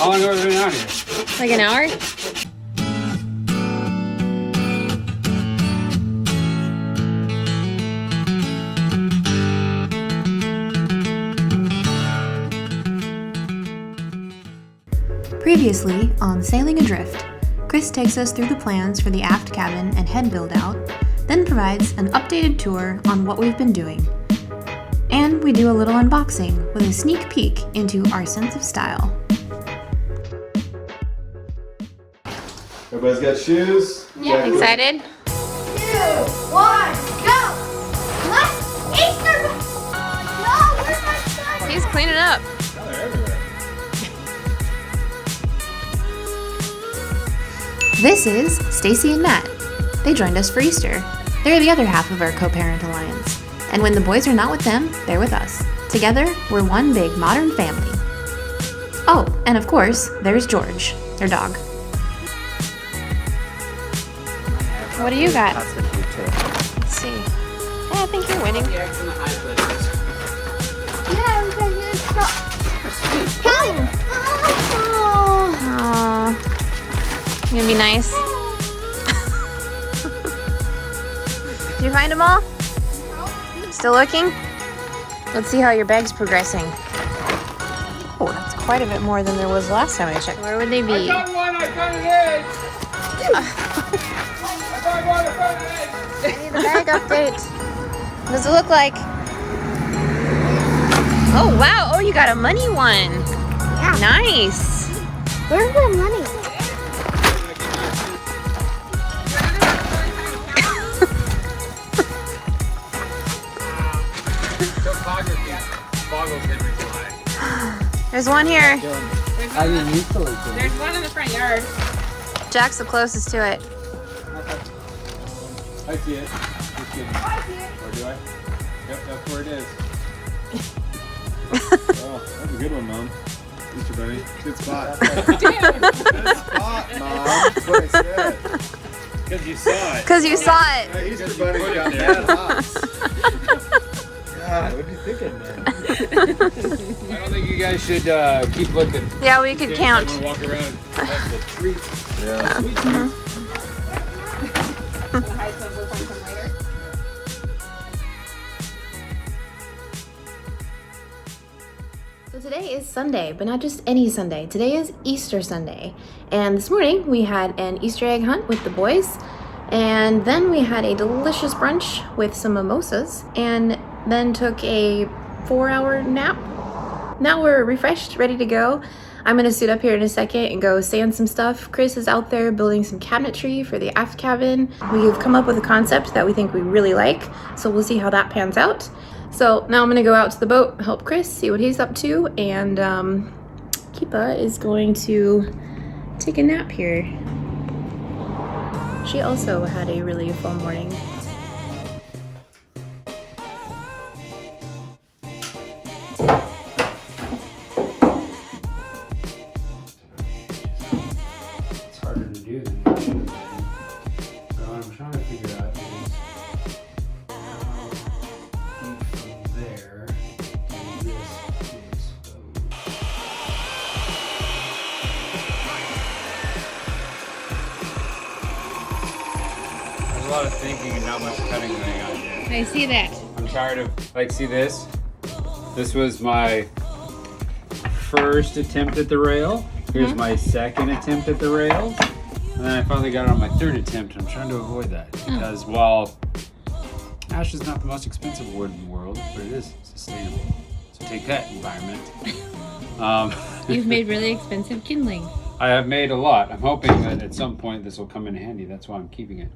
How long have we been out here? Like an hour? Previously on Sailing Adrift, Chris takes us through the plans for the aft cabin and head build-out, then provides an updated tour on what we've been doing. And we do a little unboxing with a sneak peek into our sense of style. Everybody's got shoes? Yeah. Excited? 2, 1, go! What? Easter! No, where's my son? He's cleaning up. Oh, they're everywhere. This is Stacy and Matt. They joined us for Easter. They're the other half of our co-parent alliance. And when the boys are not with them, they're with us. Together, we're one big modern family. Oh, and of course, there's George, their dog. What do you got? Let's see. Yeah, I think you're winning. Yeah, because it's so... Come! Aww. You gonna be nice? Did you find them all? Still looking? Let's see how your bag's progressing. Oh, that's quite a bit more than there was last time I checked. Where would they be? I found one, I found an egg! I found one, I found an egg! I need the bag update. What does it look like? Oh, wow. Oh, you got a money one. Yeah. Nice. Where's my money? There's one here. There's one in the front yard. Jack's the closest to it. I see it. Just kidding. I see it. Or do I? Yep, that's where it is. Oh, that's a good one, Mom. Easter bunny. Good spot. Good spot, Mom. That's what I said. Because you saw it. Because you saw it. Hey, Easter bunny got that box. God, what are you thinking, man? I don't think you guys should keep looking. Yeah, we could count. I'm gonna walk around. That's the treats. Yeah. Sweet treats. Wanna hide some, we'll find some later. So today is Sunday, but not just any Sunday. Today is Easter Sunday. And this morning we had an Easter egg hunt with the boys. And then we had a delicious brunch with some mimosas. And then took a 4-hour nap. Now we're refreshed, ready to go. I'm gonna suit up here in a second and go sand some stuff. Chris is out there building some cabinetry for the aft cabin. We've come up with a concept that we think we really like, so we'll see how that pans out. So now I'm gonna go out to the boat, help Chris, see what he's up to, and Kipa is going to take a nap here. She also had a really full morning. It's harder to do than it should be. So I'm trying to figure out is how deep from there and this is exposed. There's a lot of thinking and not much cutting going on here. I see that. I'm tired of, like, see this? This was my first attempt at the rail. Here's my second attempt at the rails. And then I finally got it on my third attempt. I'm trying to avoid that because while ash is not the most expensive wood in the world, but it is sustainable. So take that, environment. You've made really expensive kindling. I have made a lot. I'm hoping that at some point this will come in handy. That's why I'm keeping it.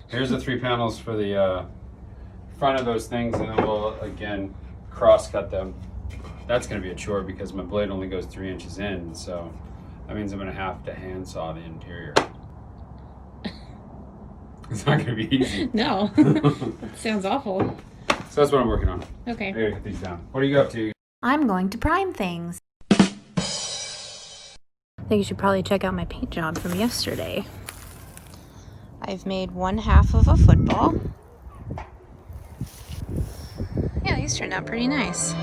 Here's the 3 panels for the front of those things, and then we'll again cross cut them. That's going to be a chore because my blade only goes 3 inches in, so that means I'm going to have to hand saw the interior. It's not going to be easy. No. Sounds awful. So that's what I'm working on. Okay. I gotta get these down. What are you up to? I'm going to prime things. I think you should probably check out my paint job from yesterday. I've made 1/2 of a football. Yeah, these turned out pretty nice.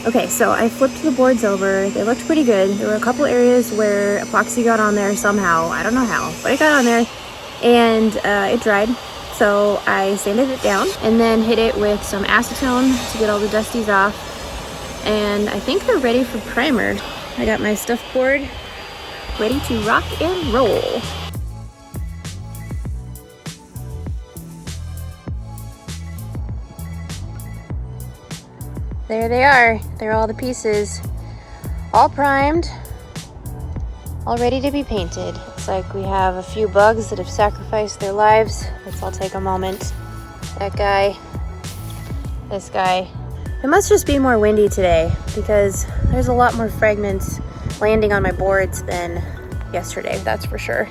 Okay, so I flipped the boards over. They looked pretty good. There were a couple areas where epoxy got on there somehow. I don't know how, but it got on there and it dried. So I sanded it down and then hit it with some acetone to get all the dusties off. And I think they're ready for primer. I got my stuff board ready to rock and roll. There they are. They're all the pieces, all primed, all ready to be painted. Looks like we have a few bugs that have sacrificed their lives. Let's all take a moment. That guy, this guy. It must just be more windy today because there's a lot more fragments landing on my boards than yesterday, that's for sure.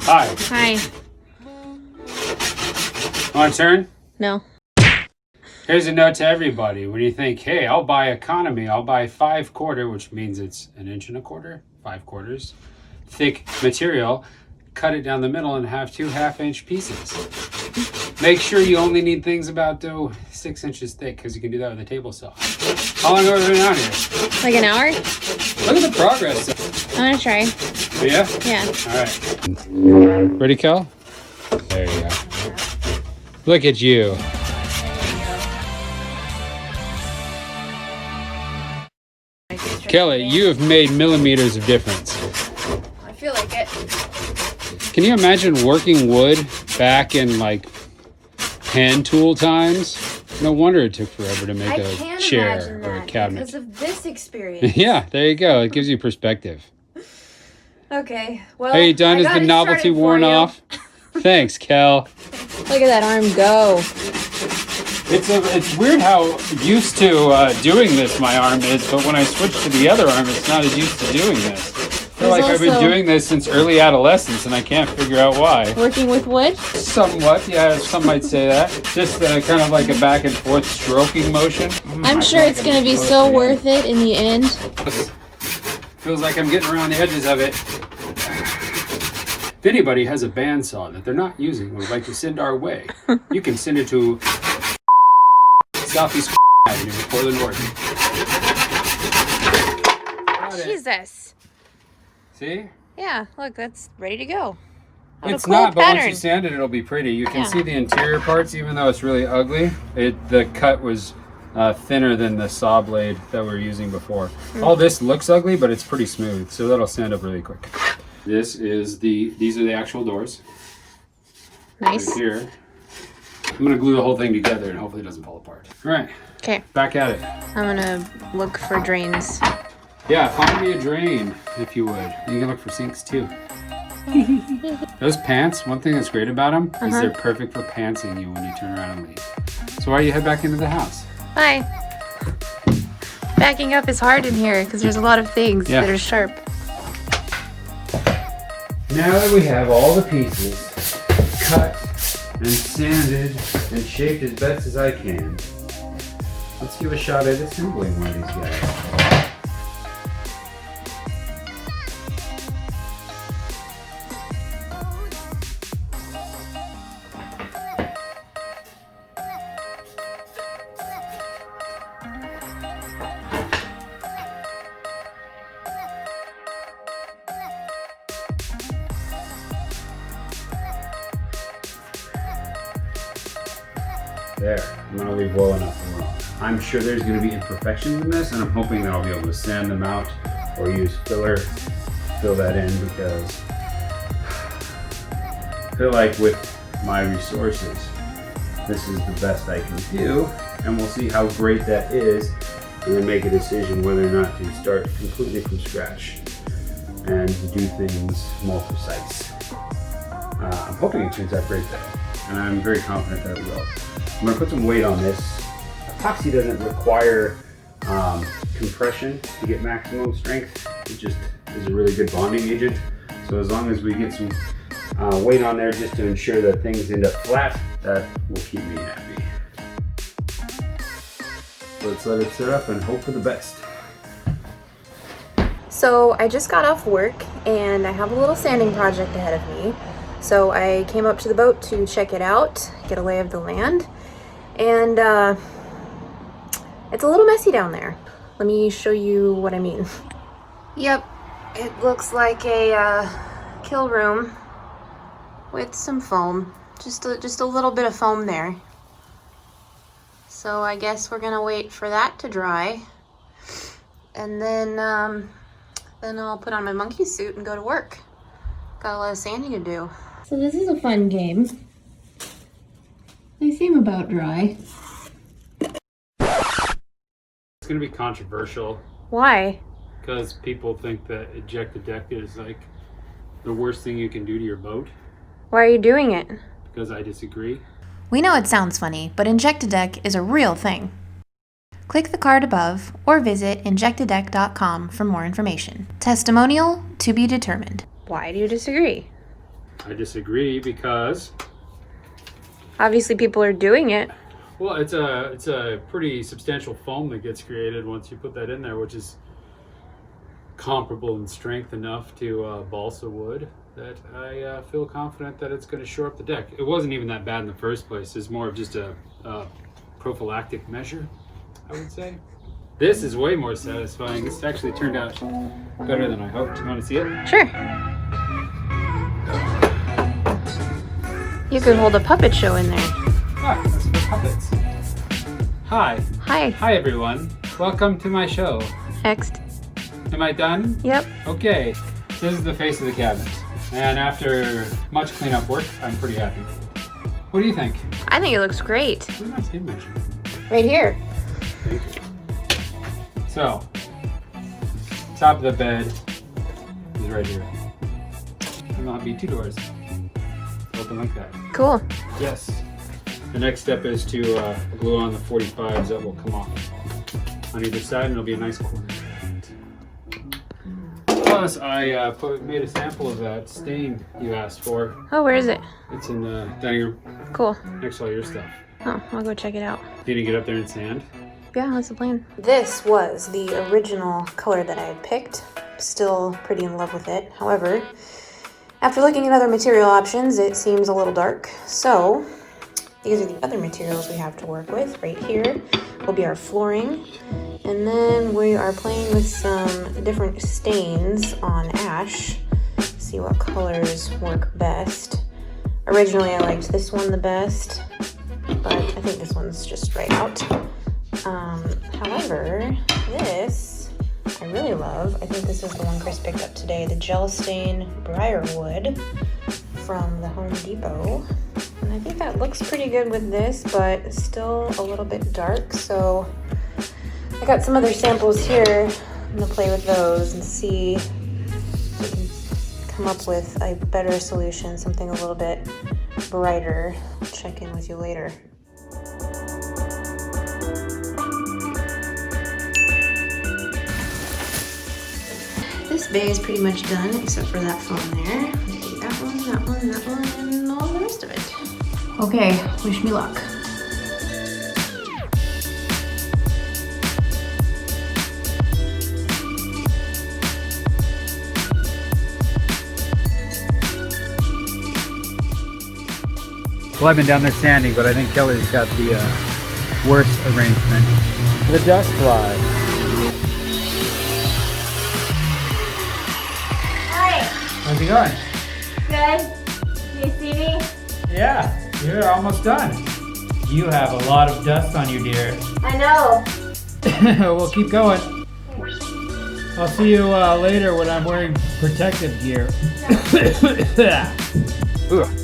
Hi. Hi. Want to turn? No. Here's a note to everybody. When you think, hey, I'll buy economy, I'll buy 5/4, which means it's 1 1/4 inch, 5/4, thick material, cut it down the middle and have 2 1/2-inch pieces. Make sure you only need things about 6 inches thick because you can do that with a table saw. How long have we been out here? Like an hour? Look at the progress. I'm gonna try. Oh, yeah? Yeah. All right. Ready, Kel? There you go. Look at you. Kelly, you have made millimeters of difference. I feel like it. Can you imagine working wood back in like hand tool times? No wonder it took forever to make a chair or a cabinet. Because of this experience. Yeah, there you go. It gives you perspective. Okay, well. Are you done? I Is got the it novelty started for worn you. off? Thanks, Kel. Look at that arm go. It's weird how used to doing this my arm is, but when I switch to the other arm, it's not as used to doing this. I feel like I've been doing this since early adolescence, and I can't figure out why. Working with wood? Somewhat, yeah, some might say that. Just kind of like a back and forth stroking motion. I'm sure it's going to be so worth it in the end. Feels like I'm getting around the edges of it. If anybody has a bandsaw that they're not using and would like to send our way, you can send it to Southeast Avenue, Portland, Oregon. Jesus. See? Yeah, look, that's ready to go. It's not, but once you sand it, it'll be pretty. You can see the interior parts, even though it's really ugly. The cut was thinner than the saw blade that we were using before. All this looks ugly, but it's pretty smooth, so that'll sand up really quick. These are the actual doors. Nice. Right here. I'm gonna glue the whole thing together and hopefully it doesn't fall apart. All right. Okay. Back at it. I'm gonna look for drains. Yeah, find me a drain if you would. You can look for sinks too. Those pants, one thing that's great about them is they're perfect for pantsing you when you turn around and leave. So why don't you head back into the house? Bye. Backing up is hard in here because there's a lot of things that are sharp. Now that we have all the pieces cut and sanded and shaped as best as I can, let's give a shot at assembling one of these guys. There, I'm gonna leave well enough alone. I'm sure there's gonna be imperfections in this, and I'm hoping that I'll be able to sand them out or use filler, fill that in, because I feel like with my resources, this is the best I can do, and we'll see how great that is, and then make a decision whether or not to start completely from scratch and do things more precise. I'm hoping it turns out great though, and I'm very confident that it will. I'm gonna put some weight on this. Epoxy doesn't require compression to get maximum strength. It just is a really good bonding agent. So as long as we get some weight on there just to ensure that things end up flat, that will keep me happy. Let's let it sit up and hope for the best. So I just got off work and I have a little sanding project ahead of me. So I came up to the boat to check it out, get a lay of the land. And it's a little messy down there. Let me show you what I mean. Yep, it looks like a kill room with some foam. Just a little bit of foam there. So I guess we're gonna wait for that to dry. And then I'll put on my monkey suit and go to work. Got a lot of sanding to do. So this is a fun game. They seem about dry. It's gonna be controversial Why? because people think that ejected deck is like the worst thing you can do to your boat. Why are you doing it? Because I disagree. We know it sounds funny, but Inject-A-Deck is a real thing. Click the card above or visit injectadeck.com for more information. Testimonial to be determined. Why do you disagree? I disagree because, Obviously people are doing it. well, it's a pretty substantial foam that gets created once you put that in there, which is comparable in strength enough to balsa wood that I feel confident that it's going to shore up the deck. It wasn't even that bad in the first place. It's more of just a prophylactic measure, I would say. This is way more satisfying. This actually turned out better than I hoped. You want to see it? Sure. You could hold a puppet show in there. Ah, that's the puppets. Hi. Hi. Hi, everyone. Welcome to my show. Next. Am I done? Yep. Okay. This is the face of the cabinet. And after much cleanup work, I'm pretty happy. What do you think? I think it looks great. Where's my tape measure? Right here. Thank you. So, top of the bed is right here. And there'll be 2 doors. Open like that. Cool. Yes. The next step is to glue on the 45s that will come off on either side, and it'll be a nice corner. Plus, I made a sample of that stain you asked for. Oh, where is it? It's in the dining room Cool. next to all your stuff. Oh, I'll go check it out. Need to get up there and sand. Yeah, that's the plan. This was the original color that I had picked. Still pretty in love with it. However, after looking at other material options, it seems a little dark. So these are the other materials we have to work with. Right here will be our flooring. And then we are playing with some different stains on ash. See what colors work best. Originally I liked this one the best, but I think this one's just right out. However, this I really love. I think this is the one Chris picked up today, the gel stain briarwood from the Home Depot. And I think that looks pretty good with this, but still a little bit dark. So I got some other samples here. I'm gonna play with those and see if we can come up with a better solution, something a little bit brighter. I'll check in with you later. This bay is pretty much done except for that foam there. I'm gonna do that one, that one, that one, and all the rest of it. Okay, wish me luck. Well, I've been down there sanding, but I think Kelly's got the worst arrangement. The dust fly. Hi. How's it going? Good. Do you see me? Yeah, you're almost done. You have a lot of dust on you, dear. I know. We'll keep going. I'll see you later when I'm wearing protective gear. Ugh.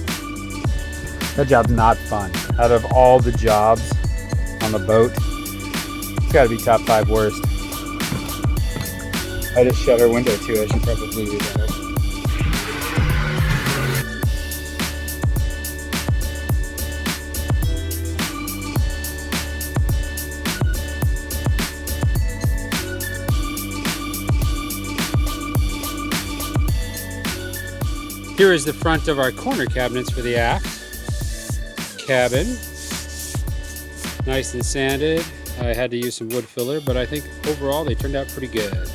That job's not fun. Out of all the jobs on the boat, it's gotta be top 5 worst. I just shut our window too, I should probably do that. Here is the front of our corner cabinets for the aft cabin. Nice and sanded. I had to use some wood filler, but I think overall they turned out pretty good.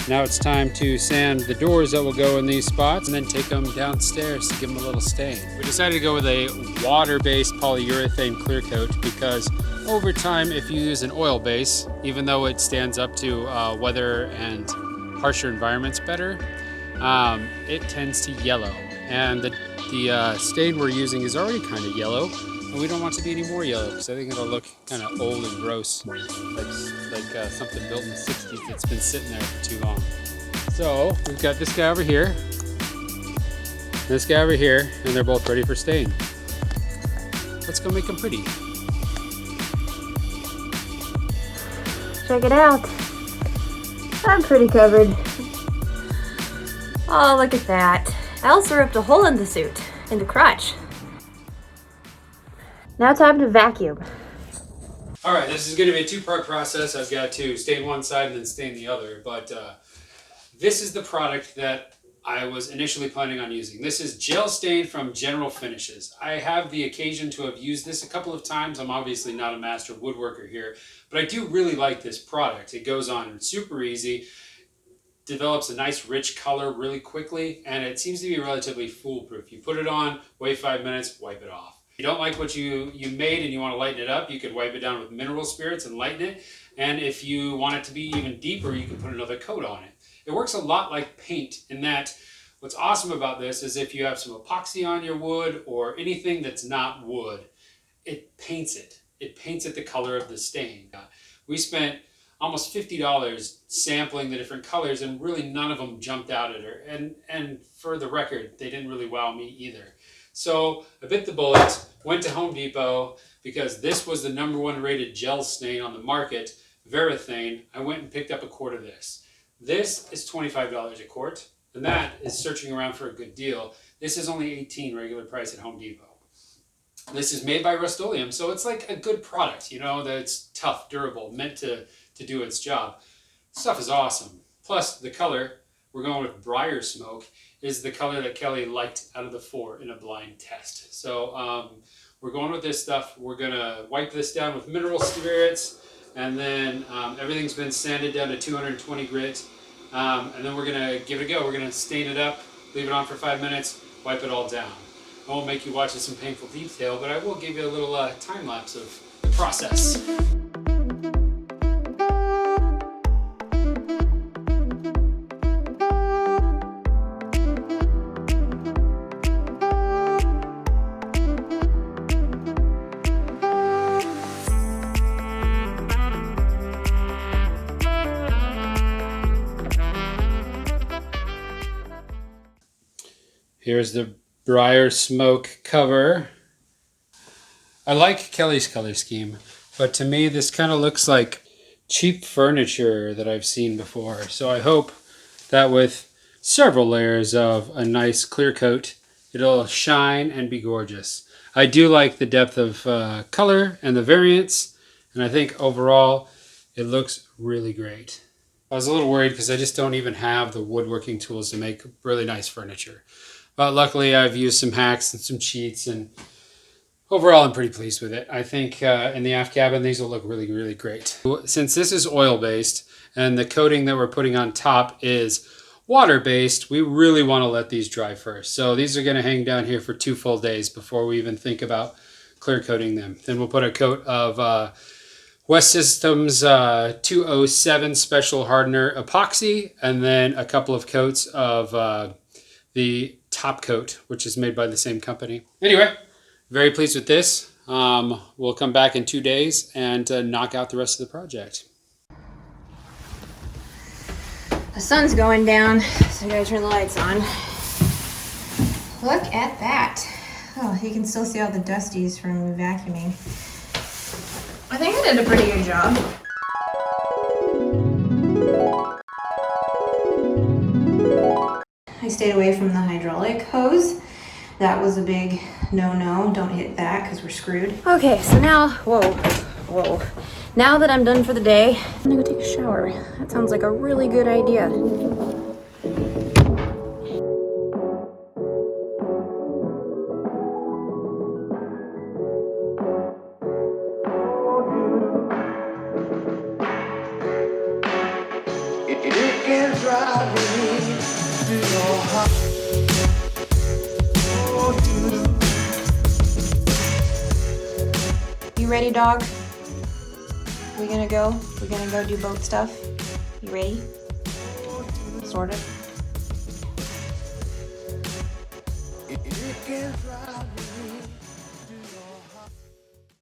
Now it's time to sand the doors that will go in these spots and then take them downstairs to give them a little stain. We decided to go with a water-based polyurethane clear coat because over time, if you use an oil base, even though it stands up to weather and harsher environments better, it tends to yellow. And the stain we're using is already kind of yellow, and we don't want it to be any more yellow because I think it'll look kind of old and gross, like something built in the 60s that's been sitting there for too long. So we've got this guy over here, this guy over here, and they're both ready for stain. Let's go make them pretty. Check it out. I'm pretty covered. Oh, look at that. I also ripped a hole in the suit, in the crotch. Now time to vacuum. All right, this is going to be a two-part process. I've got to stain one side and then stain the other, but this is the product that I was initially planning on using. This is gel stain from General Finishes. I have the occasion to have used this a couple of times. I'm obviously not a master woodworker here, but I do really like this product. It goes on super easy, develops a nice rich color really quickly, and it seems to be relatively foolproof. You put it on, wait 5 minutes, wipe it off. If you don't like what you made and you want to lighten it up, you could wipe it down with mineral spirits and lighten it. And if you want it to be even deeper, you can put another coat on it. It works a lot like paint in that what's awesome about this is if you have some epoxy on your wood or anything that's not wood, it paints it. It paints it the color of the stain. We spent almost $50 sampling the different colors, and really none of them jumped out at her. And for the record, they didn't really wow me either. So I bit the bullet, went to Home Depot, because this was the #1 rated gel stain on the market, Varathane. I went and picked up a quart of this. This is $25 a quart, and that is searching around for a good deal. This is only $18 regular price at Home Depot. This is made by Rust-Oleum, so it's like a good product, you know, that's tough, durable, meant to do its job. Stuff is awesome. Plus, the color, we're going with Briar Smoke, is the color that Kelly liked out of the 4 in a blind test. So we're going with this stuff. We're gonna wipe this down with mineral spirits, and then everything's been sanded down to 220 grit. And then we're gonna give it a go. We're gonna stain it up, leave it on for 5 minutes, wipe it all down. I won't make you watch this in painful detail, but I will give you a little time lapse of the process. Here's the Briar Smoke cover. I like Kelly's color scheme, but to me this kind of looks like cheap furniture that I've seen before. So I hope that with several layers of a nice clear coat, it'll shine and be gorgeous. I do like the depth of color and the variance, and I think overall it looks really great. I was a little worried because I just don't even have the woodworking tools to make really nice furniture. But luckily I've used some hacks and some cheats, and overall I'm pretty pleased with it. I think in the aft cabin these will look really, really great. Since this is oil-based and the coating that we're putting on top is water-based, we really want to let these dry first. So these are going to hang down here for 2 full days before we even think about clear coating them. Then we'll put a coat of West Systems 207 Special Hardener Epoxy, and then a couple of coats of the top coat, which is made by the same company. Anyway, very pleased with this. We'll come back in 2 days and knock out the rest of the project. The sun's going down, so I gotta turn the lights on. Look at that. Oh, you can still see all the dusties from vacuuming. I think I did a pretty good job. I stayed away from the hydraulic hose. That was a big no-no. Don't hit that because we're screwed. Okay, so now, whoa. Now that I'm done for the day, I'm gonna go take a shower. That sounds like a really good idea. You can try ready, dog? We gonna go? We gonna go do boat stuff? You ready? Sort of.